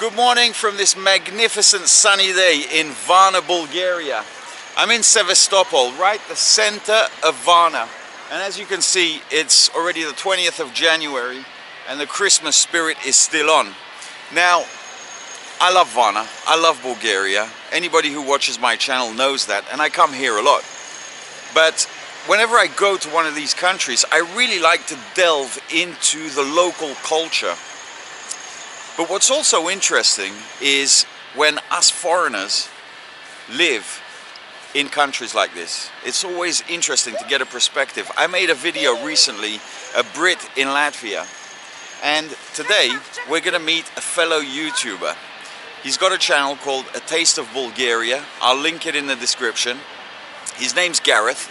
Good morning from this magnificent sunny day in Varna, Bulgaria. I'm in Sevastopol, right the center of Varna. And as you can see, it's already the 20th of January and the Christmas spirit is still on. Now, I love Varna, I love Bulgaria. Anybody who watches my channel knows that, and I come here a lot. But whenever I go to one of these countries, I really like to delve into the local culture. But what's also interesting is when us foreigners live in countries like this. It's always interesting to get a perspective. I made a video recently, a Brit in Latvia, and today we're going to meet a fellow YouTuber. He's got a channel called A Taste of Bulgaria. I'll link it in the description. His name's Gareth,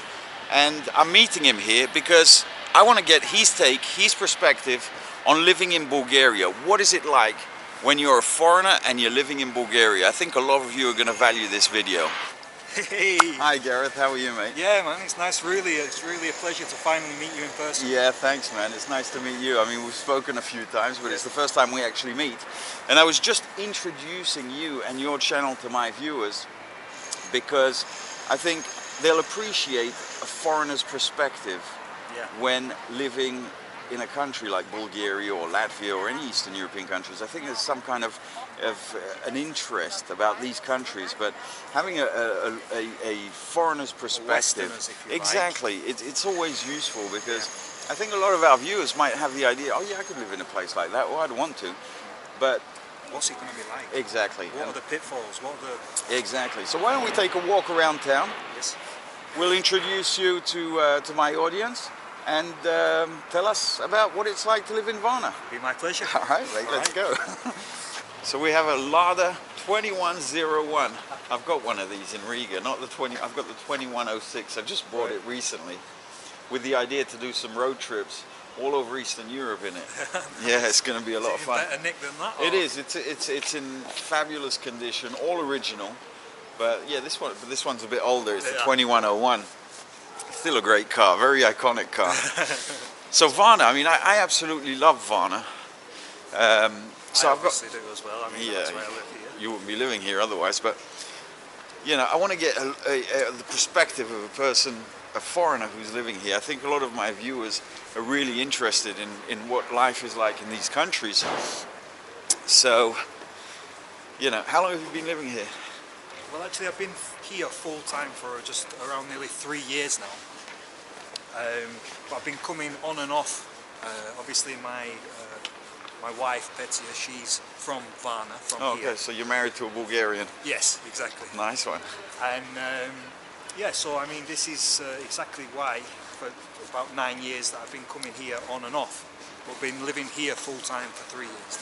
and I'm meeting him here because I want to get his take, his perspective on living in Bulgaria. What is it like when you're a foreigner and you're living in Bulgaria? I think a lot of you are going to value this video. Hey! Hi Gareth, how are you, mate? Yeah man, it's nice, it's really a pleasure to finally meet you in person. Yeah, thanks man, it's nice to meet you. I mean, we've spoken a few times, but it's the first time we actually meet. And I was just introducing you and your channel to my viewers because I think they'll appreciate a foreigner's perspective when living in a country like Bulgaria or Latvia or any Eastern European countries. I think there's some kind of an interest about these countries, but having a foreigner's perspective, exactly, it's always useful because I think a lot of our viewers might have the idea, oh yeah, I could live in a place like that, or I'd want to, but what's it going to be like? Exactly. What are the pitfalls? What are the... Exactly. So why don't we take a walk around town? Yes. We'll introduce you to my audience and tell us about what it's like to live in Varna. Be my pleasure. All right, mate, let's go. So we have a Lada 2101. I've got one of these in Riga, not the 20. I've got the 2106. I just bought it recently, with the idea to do some road trips all over Eastern Europe in it. Yeah, it's going to be a lot of fun. Better nick than that? It is. It's in fabulous condition, all original. But yeah, this one's a bit older. It's the 2101. Still a great car, very iconic car. So Varna, I mean, I absolutely love Varna. So I obviously do as well. I mean, that's why I live here. You wouldn't be living here otherwise, but you know, I want to get the perspective of a person, a foreigner who's living here. I think a lot of my viewers are really interested in what life is like in these countries. So, you know, how long have you been living here? Well, actually, I've been here full time for just around nearly 3 years now. But I've been coming on and off. Obviously, my wife Petya, she's from Varna, from here. Okay, so you're married to a Bulgarian. Yes, exactly. Nice one. And yeah, so I mean, this is exactly why for about 9 years that I've been coming here on and off, but been living here full time for 3 years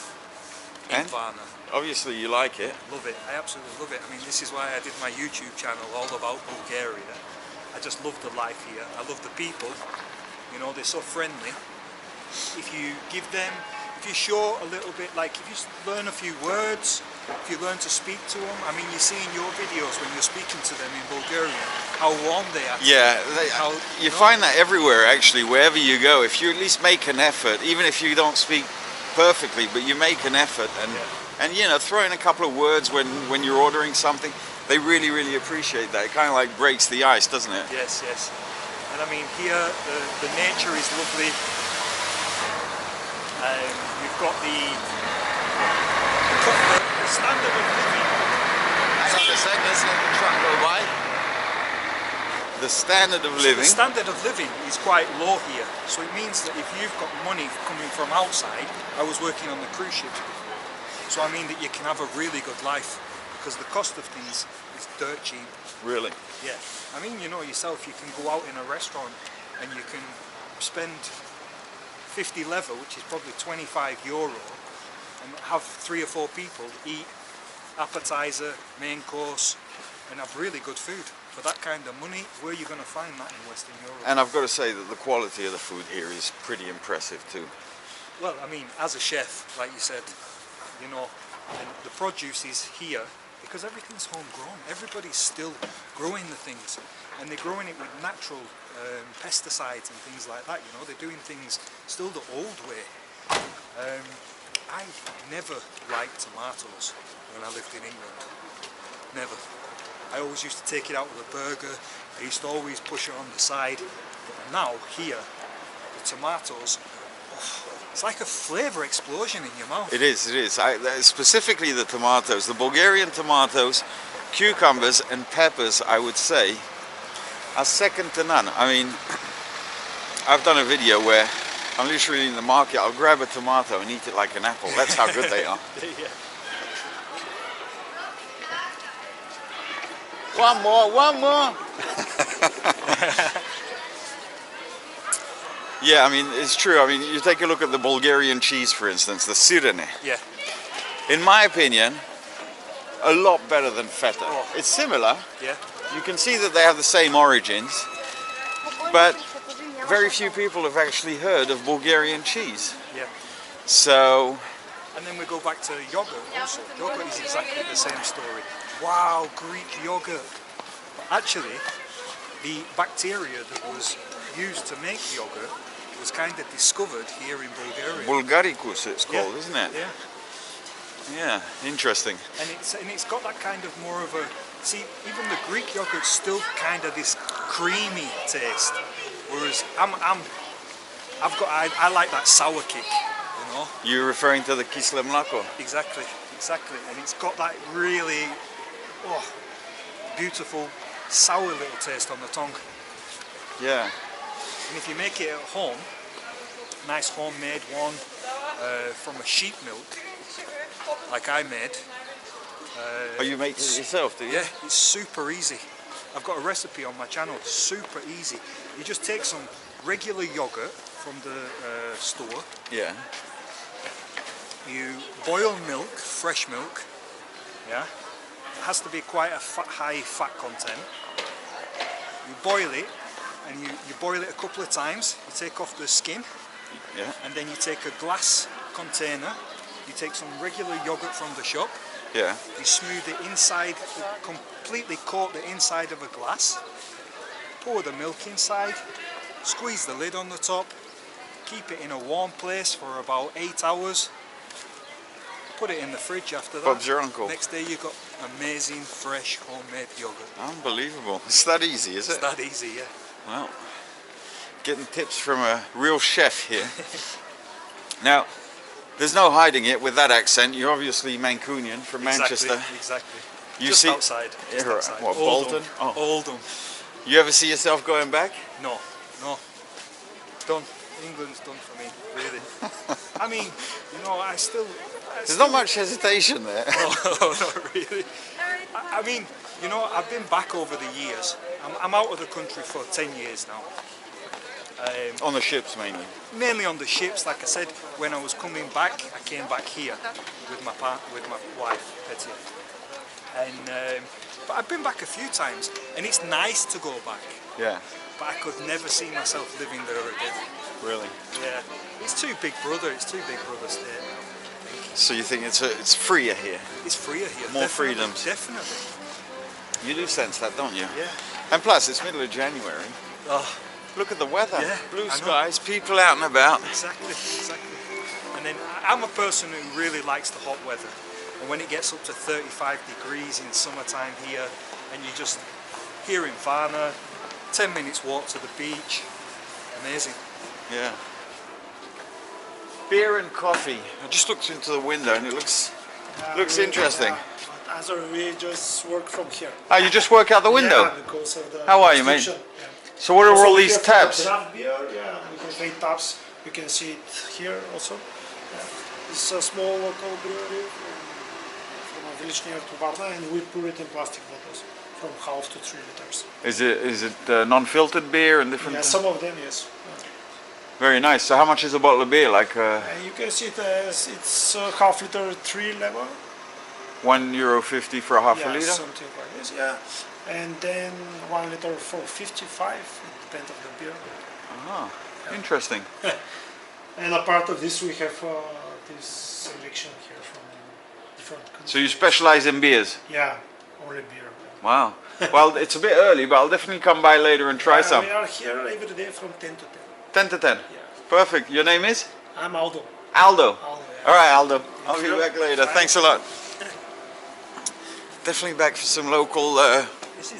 now in Varna. Obviously you like it. Love it, I absolutely love it. I mean, this is why I did my YouTube channel all about Bulgaria. I just love the life here. I love the people. You know, they're so friendly. If you give them, if you show a little bit, like if you learn a few words, if you learn to speak to them, I mean, you see in your videos when you're speaking to them in Bulgarian, how warm they are. Yeah, you find that everywhere actually, wherever you go. If you at least make an effort, even if you don't speak perfectly, but you make an effort and you know, throw in a couple of words when you're ordering something, they really, really appreciate that. It kind of like breaks the ice, doesn't it? Yes, yes. And I mean, here the nature is lovely. We've got the standard of living. Hang on a second, let's let the truck go by. The standard of living. The standard of living is quite low here. So it means that if you've got money coming from outside, I was working on the cruise ships before. So I mean that you can have a really good life because the cost of things is dirt cheap. Really? Yeah. I mean, you know yourself, you can go out in a restaurant and you can spend 50 leva, which is probably €25, and have 3 or 4 people eat appetizer, main course, and have really good food. For that kind of money, where are you going to find that in Western Europe? And I've got to say that the quality of the food here is pretty impressive too. Well, I mean, as a chef, like you said, you know, and the produce is here because everything's homegrown. Everybody's still growing the things, and they're growing it with natural pesticides and things like that. You know, they're doing things still the old way. I never liked tomatoes when I lived in England. Never. I always used to take it out with a burger. I used to always push it on the side. But now, here, the tomatoes, it's like a flavour explosion in your mouth. It is, it is. Specifically the tomatoes, the Bulgarian tomatoes, cucumbers and peppers, I would say, are second to none. I mean, I've done a video where I'm literally in the market, I'll grab a tomato and eat it like an apple. That's how good they are. Yeah. One more, one more. Yeah, I mean, it's true. I mean, you take a look at the Bulgarian cheese, for instance, the sirene. Yeah. In my opinion, a lot better than feta. Oh. It's similar. Yeah. You can see that they have the same origins, but very few people have actually heard of Bulgarian cheese. Yeah. So, and then we go back to yogurt also. Yogurt is exactly the same story. Wow, Greek yogurt. But actually, the bacteria that was used to make yogurt was kind of discovered here in Bulgaria. Bulgaricus it's called, isn't it? Yeah. Yeah, interesting. And it's got that kind of more of a, see, even the Greek yogurt's still kind of this creamy taste, whereas I like that sour kick, you know. You're referring to the kisle mlako? Exactly, exactly, and it's got that really beautiful sour little taste on the tongue. Yeah. And if you make it at home, nice homemade one from a sheep milk, like I made. Oh, you make it yourself, do you? Yeah, it's super easy. I've got a recipe on my channel, super easy. You just take some regular yogurt from the store. Yeah. You boil milk, fresh milk. Yeah. It has to be quite a high fat content. You boil it, and you boil it a couple of times. You take off the skin. Yeah. And then you take a glass container. You take some regular yogurt from the shop. Yeah. You smooth it inside, completely coat the inside of a glass. Pour the milk inside. Squeeze the lid on the top. Keep it in a warm place for about 8 hours. Put it in the fridge after that. Bob's your uncle. Next day you've got amazing, fresh, homemade yogurt. Unbelievable. It's that easy, is it? It's that easy, yeah. Well, getting tips from a real chef here. Now, there's no hiding it with that accent. You're obviously Mancunian from Manchester. Exactly. You just see, outside. Just yeah, outside. what, Oldham. Bolton? Oh. Oldham. You ever see yourself going back? No. Done. England's done for me, really. I mean, you know, There's not much hesitation there. No, not really. I mean, you know, I've been back over the years. I'm out of the country for 10 years now. On the ships mainly? Mainly on the ships. Like I said, when I was coming back, I came back here with my wife, Petya. And but I've been back a few times, and it's nice to go back. Yeah. But I could never see myself living there again. Really? Yeah. It's too big brother. It's too big brother state now, I think. So you think it's freer here? It's freer here. More definitely, freedoms. Definitely. You do sense that, don't you? Yeah. And plus, it's middle of January. Oh, Look at the weather. Yeah, Blue I know. skies, people out and about. exactly. And then I'm a person who really likes the hot weather. And when it gets up to 35 degrees in summertime here, and you just here in Varna, 10 minutes walk to the beach, amazing. Yeah. Beer and coffee. I just looked into the window and it looks interesting. As we just work from here. Oh, you just work out the window? Yeah, because of the How are you, mate? restriction, yeah. So what are Also, all we these have tabs? Draft beer, yeah, we have 8 tabs. You can see it here also. Yeah. This is a small local brewery from a village near to Varna, and we pour it in plastic bottles from 1/2 to 3 liters. Is it non-filtered beer and different? Yeah, some of them, yes. Very nice. So how much is a bottle of beer? Like And you can see it as it's 1/2 liter 3 level. €1.50 for a half a Yeah, liter? something like this, yeah. And then 1 liter for 55, it depends on the beer. Ah, interesting. And apart of this, we have this selection here from different countries. So you specialize in beers? Yeah, only beer. Wow. Well, it's a bit early, but I'll definitely come by later and try some. We are here every day from 10 to 10. 10 to 10? Yeah. Perfect. Your name is? I'm Aldo. Aldo. Aldo, yeah. All right, Aldo. I'll be back later. Thanks a lot. Definitely back for some local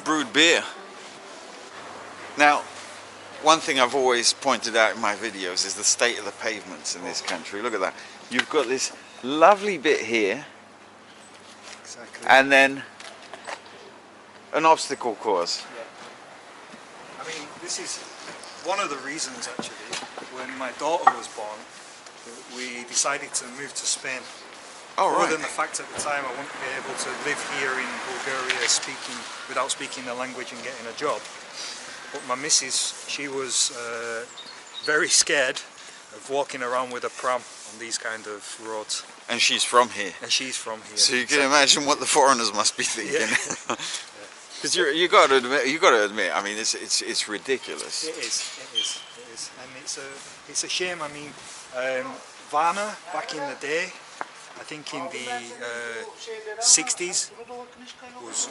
brewed beer. Now, one thing I've always pointed out in my videos is the state of the pavements in this country. Look at that. You've got this lovely bit here, Exactly. and then an obstacle course. I mean, this is one of the reasons actually, when my daughter was born, we decided to move to Spain. Oh, right. Other than the fact at the time I wouldn't be able to live here in Bulgaria without speaking the language and getting a job. But my missus, she was very scared of walking around with a pram on these kind of roads. And she's from here. And she's from here. So you can imagine what the foreigners must be thinking. Because you got to admit. I mean, it's ridiculous. It is, and it's a shame. I mean, Varna back in the day, I think in the 60s, was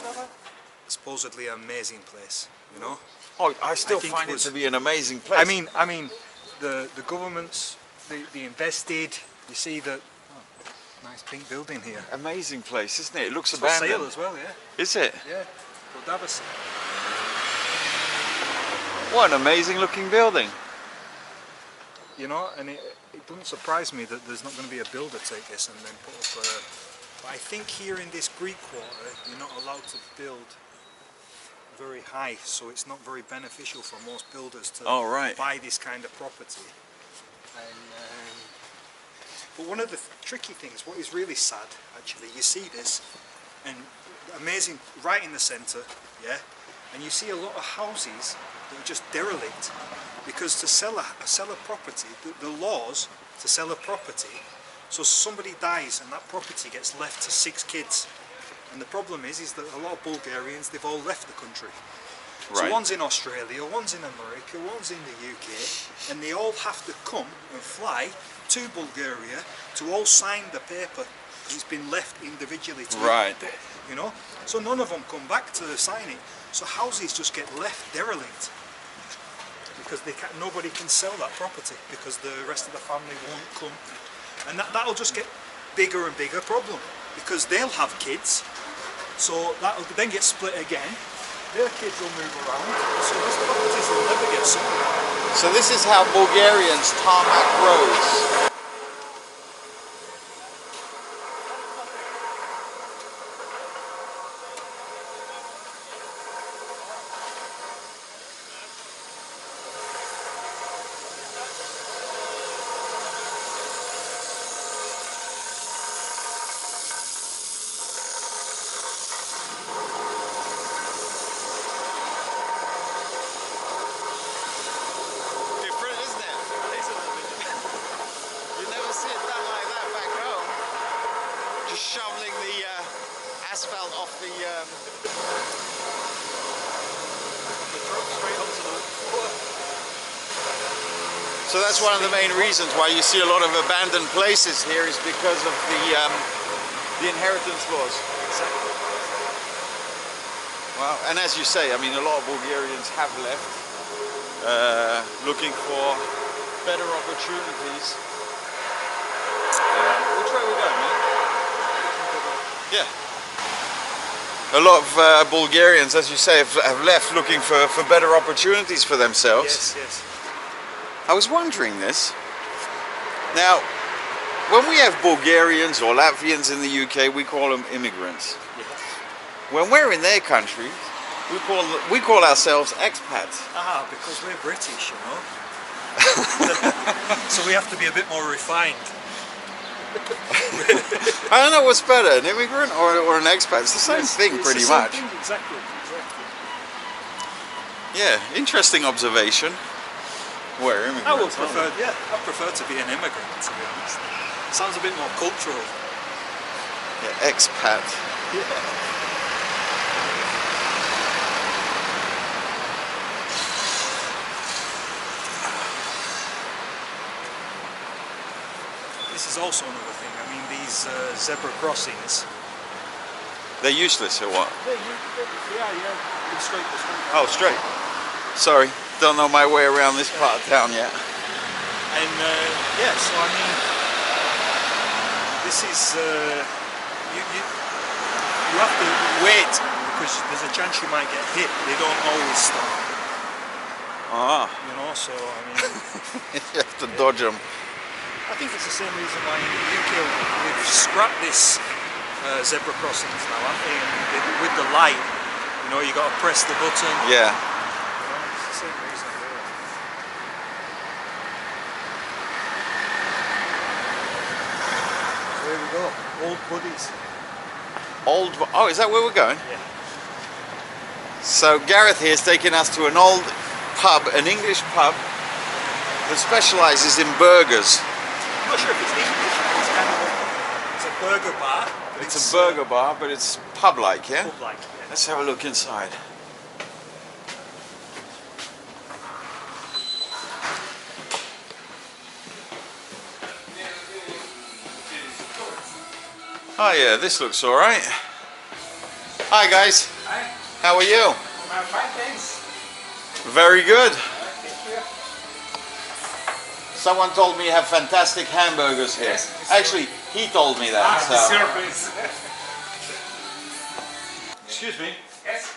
supposedly an amazing place. You know. Oh, I still find it to be an amazing place. I mean, the governments they invested. You see that nice pink building here. Amazing place, isn't it? It looks It's abandoned. for sale as well, yeah. Is it? Yeah. Davos. What an amazing looking building. You know, and it doesn't surprise me that there's not going to be a builder take this and then put up a... But I think here in this Greek quarter, you're not allowed to build very high, so it's not very beneficial for most builders to buy this kind of property. And, but one of the tricky things, what is really sad actually, you see this, and amazing, right in the centre, yeah, and you see a lot of houses that are just derelict, because to sell a property, the laws to sell a property, so somebody dies and that property gets left to 6 kids. And the problem is that a lot of Bulgarians, they've all left the country. Right. So one's in Australia, one's in America, one's in the UK, and they all have to come and fly to Bulgaria to all sign the paper. It's been left individually to Right. you know. So none of them come back to sign it. So houses just get left derelict because nobody can sell that property because the rest of the family won't come, and that'll just get bigger and bigger problem because they'll have kids. So that'll then get split again. Their kids will move around, so these properties will never get sold. So this is how Bulgarians tarmac roads. Shoveling the asphalt off the So that's one of the main reasons why you see a lot of abandoned places here, is because of the inheritance laws. Exactly. Wow. And as you say, I mean, a lot of Bulgarians have left looking for better opportunities. Which way we going, man? Yeah. A lot of Bulgarians, as you say, have left looking for better opportunities for themselves. Yes, yes. I was wondering this. Now, when we have Bulgarians or Latvians in the UK, we call them immigrants. Yes. When we're in their country, we call ourselves expats. Ah, because we're British, you know. So we have to be a bit more refined. I don't know what's better, an immigrant or an expat. It's the same thing, it's pretty the same much. Thing, exactly. Yeah, interesting observation. We're immigrants. I would prefer, yeah, I prefer to be an immigrant, to be honest. Sounds a bit more cultural. Yeah, expat. Yeah. This is also another thing. I mean, these zebra crossings. They're useless or what? Yeah. Straight. Oh, straight. Sorry, don't know my way around this part of town yet. And yeah, so I mean, this is you have to wait because there's a chance you might get hit. They don't always stop. Ah. You know, so I mean, You have to dodge them. I think it's the same reason why in the UK we've scrapped this zebra crossings now, haven't we? And with the light, you know, you got to press the button. Yeah. You know, it's the same reason. Really. So here we go, old buddies. Oh, is that where we're going? Yeah. So Gareth here is taking us to an old pub, an English pub that specialises in burgers. I'm not sure if it's English. It's a burger bar. But It's a burger bar, but it's pub-like, yeah? Pub-like, yeah. Let's have a look inside. Oh yeah, this looks alright. Hi guys. Hi, How are you? I'm fine, thanks. Very good. Thank you. Someone told me you have fantastic hamburgers here. Yes, it's Actually, he told me that. The so- surprise. Excuse me. Yes.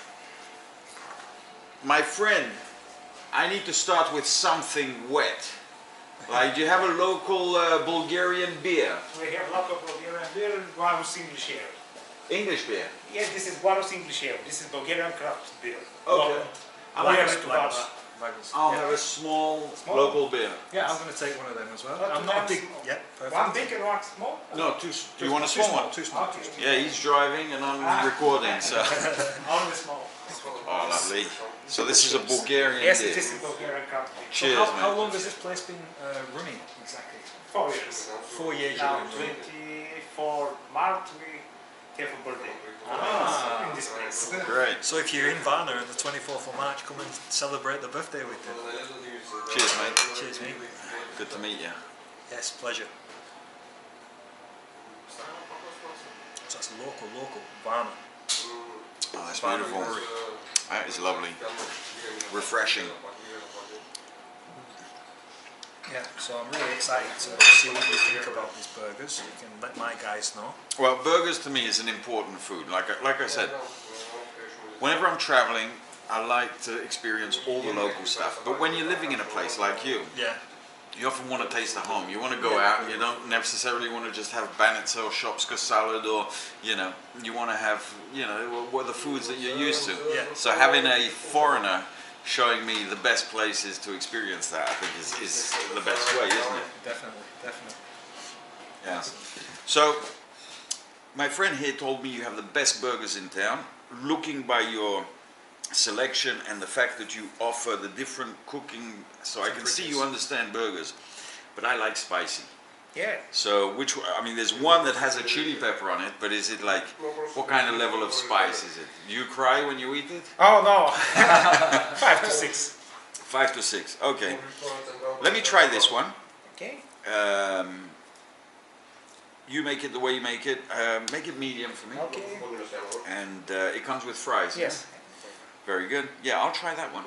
My friend, I need to start with something wet. Like, do you have a local Bulgarian beer? We have local Bulgarian beer, Varus English ale. English beer? Yes, this is Varus English ale. This is Bulgarian craft beer. Okay. I like Beer this with like Varus. that. Like this. I'll Yeah. have a small Small? local beer. Yeah, I'm going to take one of them as well. Not I'm too not a damn big. small. Yeah, perfect. One big and one small? No, do you want a Too small small. one? Too small. Okay. Too small. Yeah, he's driving and I'm recording, so. Only small. Oh, lovely. So this is a Bulgarian Yes, dish. this is Bulgarian craft beer. Cheers, How mate. long has this place been running exactly? 4 years. 4 years. Now, you've been running. 24 March, we have a birthday. Ah. In this place. Great. So if you're in Varna on the 24th of March, come and celebrate the birthday with them. Cheers, mate. Cheers, mate. Good to meet you. Yes, pleasure. So that's local, Varna. Oh, that's Varna beautiful. brewery. That is lovely. Refreshing. Yeah, so I'm really excited to see what you think about these burgers. You can let my guys know. Well, burgers to me is an important food. Like I said, whenever I'm traveling, I like to experience all the local stuff. But when you're living in a place like you, Yeah. you often want to taste the home. You want to go out and you don't necessarily want to just have banitsa or shopska salad or, you know, you want to have, you know, what are the foods that you're used to. Yeah. So having a foreigner showing me the best places to experience that, I think is the best way, isn't it? Definitely, definitely. Yeah. So, my friend here told me you have the best burgers in town. Looking by your selection and the fact that you offer the different cooking, so I can see you understand burgers, but I like spicy. Yeah. So, I mean, there's one that has a chili pepper on it, but is it like, what kind of level of spice is it? Do you cry when you eat it? Oh no. 5 to 6. 5 to 6, okay. Let me try this one. Okay. You make it the way you make it medium for me. Okay. And it comes with fries. Yes. Very good. Yeah, I'll try that one.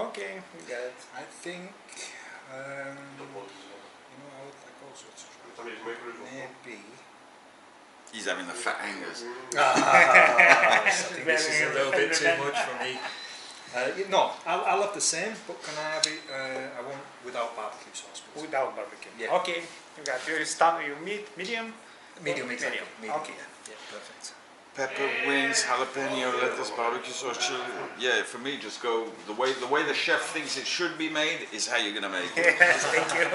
Okay. We got it. I think, you know, I would like also to try maybe. He's having the fat angers. I think this is a little bit too much for me. No, I'll have the same, but can I have it, I want without barbecue sauce, please. Without barbecue. Yeah. Okay. You got your start your meat medium. Medium, exactly. Medium. Okay. Yeah, perfect. Pepper, wings, jalapeno, lettuce, barbecue sauce, chili. Yeah, for me, just go the way the chef thinks it should be made is how you're gonna make it. Yes, thank you.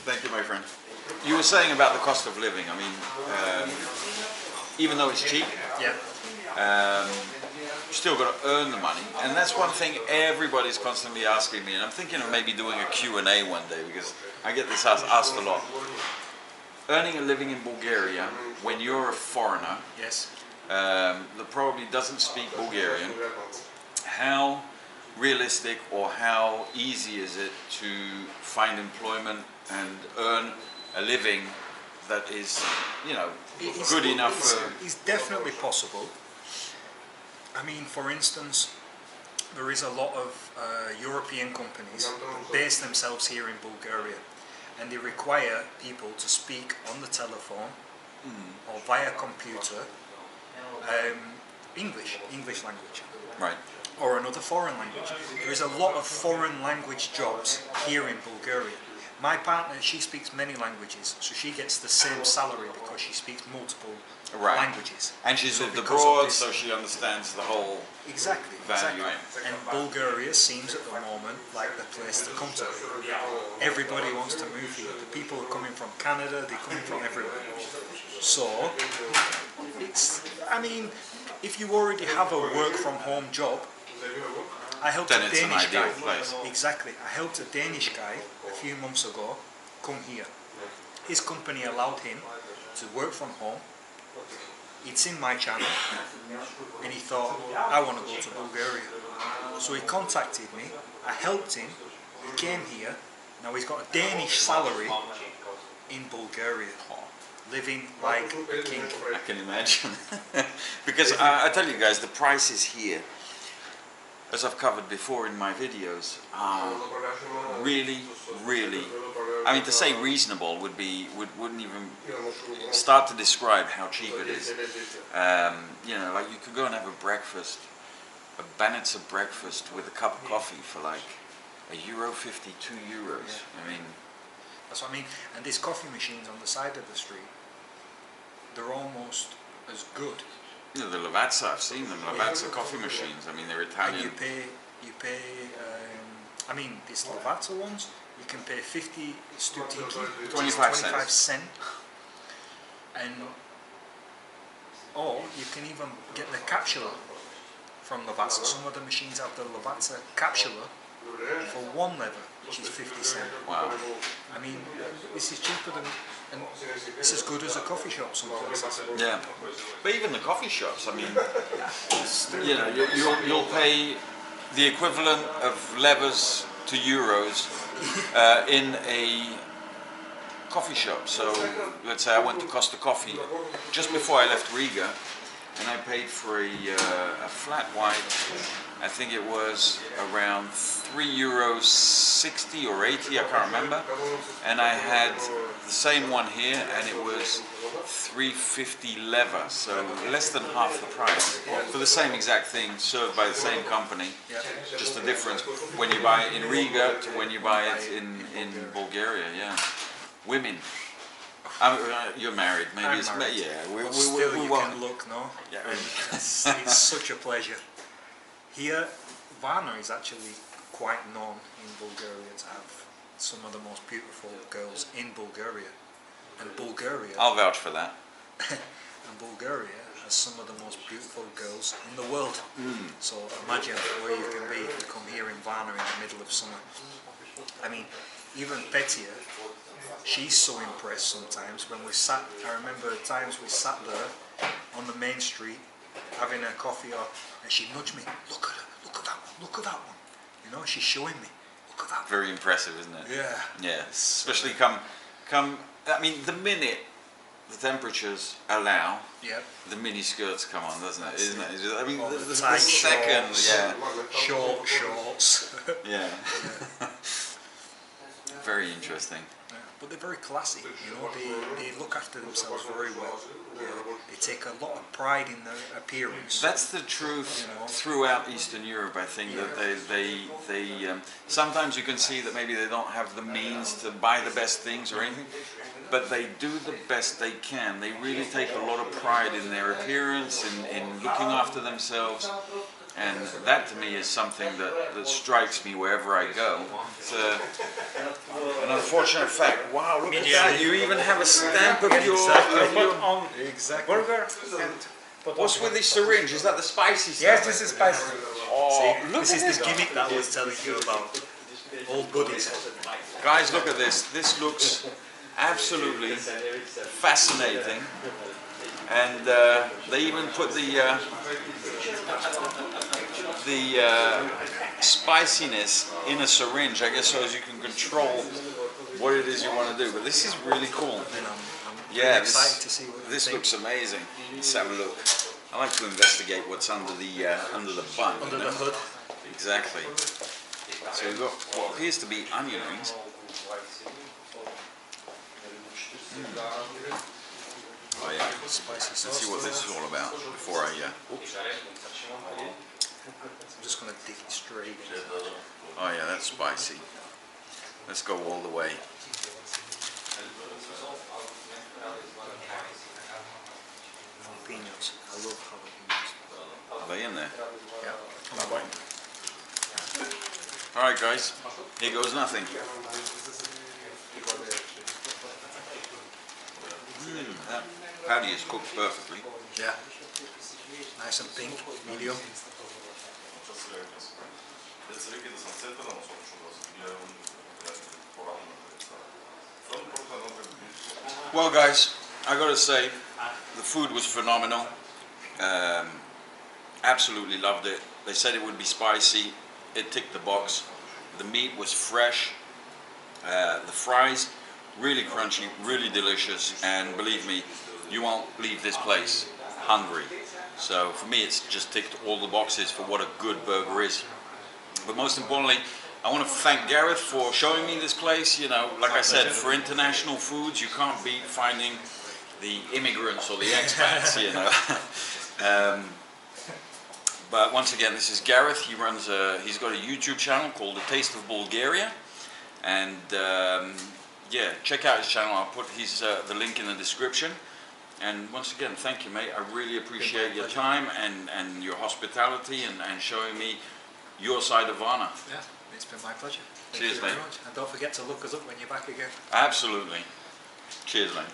Thank you, my friend. You were saying about the cost of living. I mean, even though it's cheap, Yeah. you still got to earn the money, and that's one thing everybody's constantly asking me. And I'm thinking of maybe doing a Q&A one day because I get this asked a lot. Earning a living in Bulgaria when you're a foreigner Yes. that probably doesn't speak Bulgarian, how realistic or how easy is it to find employment and earn a living that is, you know, good enough for... It's definitely possible. I mean, for instance, there is a lot of European companies that base themselves here in Bulgaria. and they require people to speak on the telephone or via computer English language. Right. Or another foreign language. There is a lot of foreign language jobs here in Bulgaria. My partner, she speaks many languages, so she gets the same salary because she speaks multiple languages. And she's So lived because of abroad, this- so she understands the whole Exactly, value. exactly. And Bulgaria seems at the moment like the place to come to. Everybody wants to move here. The people are coming from Canada, they're coming from everywhere. So, it's, I mean, if you already have a work from home job, I helped Then a it's an Danish ideal guy. place. Exactly. I helped a Danish guy a few months ago come here. His company allowed him to work from home. It's in my channel, and he thought, I want to go to Bulgaria. So he contacted me, I helped him, he came here, now he's got a Danish salary in Bulgaria, living like a king. I can imagine. Because I tell you guys, the prices here, as I've covered before in my videos, are really, really, I mean, to say reasonable wouldn't even start to describe how cheap it is. You know, like you could go and have a breakfast, a Banitsa breakfast with a cup of coffee for like €1.50, €2. I mean, That's what I mean. And these coffee machines on the side of the street, they're almost as good. you know, the Lavazza, I've seen them, Lavazza coffee machines. I mean, they're And Italian. you pay. I mean, these Lavazza ones, you can pay 50 stutiki, 25 cent, and or you can even get the capsula from Lavazza. Some of the machines have the Lavazza capsula for one lever, which is 50 cent. Wow. I mean, this is cheaper than, and it's as good as a coffee shop sometimes. Yeah, but even the coffee shops, I mean, you know, you'll pay the equivalent of levers to euros in a coffee shop. So let's say I went to Costa Coffee just before I left Riga, and I paid for a flat white. I think it was around €3.60 or 80, I can't remember. And I had the same one here, and it was $3.50 lever, so less than half the price for the same exact thing, served by the same company. Just the difference when you buy it in Riga to when you buy it in Bulgaria. Yeah, women. You're married, maybe. I'm It's married. yeah. But still, We you won't. can look, no? Yeah. And it's such a pleasure. Here, Varna is actually quite known in Bulgaria to have some of the most beautiful girls in Bulgaria. And Bulgaria, I'll vouch for that. and Bulgaria has some of the most beautiful girls in the world. So imagine where you can be if you come here in Varna in the middle of summer. I mean, even Petia, she's so impressed sometimes when we sat, I remember the times we sat there on the main street having a coffee and she'd nudge me, look at her, look at that one, look at that one. You know, she's showing me, look at that one. Very impressive, isn't it? Yeah. Yeah. Especially come. I mean, the minute the temperatures allow, Yep. the mini skirts come on, doesn't it? Isn't it? I mean, Or the tight second, shorts, yeah, short shorts. yeah. Very interesting. Yeah, but they're very classy, you know, they look after themselves very well. Yeah, they take a lot of pride in their appearance. That's the truth throughout Eastern Europe. I think that they sometimes you can see that maybe they don't have the means to buy the best things or anything, but they do the best they can. They really take a lot of pride in their appearance, in looking after themselves. And that to me is something that strikes me wherever I go. It's an unfortunate fact. Wow, look at that. You even have a stamp of your... Put on Exactly. burger and put What's with this syringe? Is that the spicy stuff? Yes, this is spicy. Oh, look This at is this. the gimmick that I was telling you about. Old buddies. Guys, look at this. This looks absolutely fascinating. And they even put the spiciness in a syringe, I guess, so as you can control what it is you want to do. But this is really cool. And I'm Yeah, really excited to see what you this think. looks amazing. Let's have a look. I like to investigate what's under the bun. Under you the know? hood. Exactly. So we've got what appears to be onion rings. Oh yeah. Spicy sauce. Let's see what this is all about before I. Oops. I'm just going to dig it straight in. Oh yeah, that's spicy. Let's go all the way. Jalapenos. I love jalapenos. Are they in there? Yeah. Lovely. Alright guys, here goes nothing. That patty is cooked perfectly. Yeah. Nice and pink, medium. Well guys, I gotta say, the food was phenomenal. Absolutely loved it. They said it would be spicy. It ticked the box. The meat was fresh. The fries, really crunchy, really delicious. And believe me, you won't leave this place hungry. So for me, it's just ticked all the boxes for what a good burger is. But most importantly, I want to thank Gareth for showing me this place. You know, like I said, for international foods, you can't beat finding the immigrants or the expats, you know. But once again, this is Gareth. He runs he's got a YouTube channel called The Taste of Bulgaria. And yeah, check out his channel. I'll put his, the link in the description. And once again, thank you, mate. I really appreciate your time and your hospitality and showing me your side of Varna. Yeah, it's been my pleasure. Cheers, Thank you very mate. much. And don't forget to look us up when you're back again. Absolutely. Cheers, mate.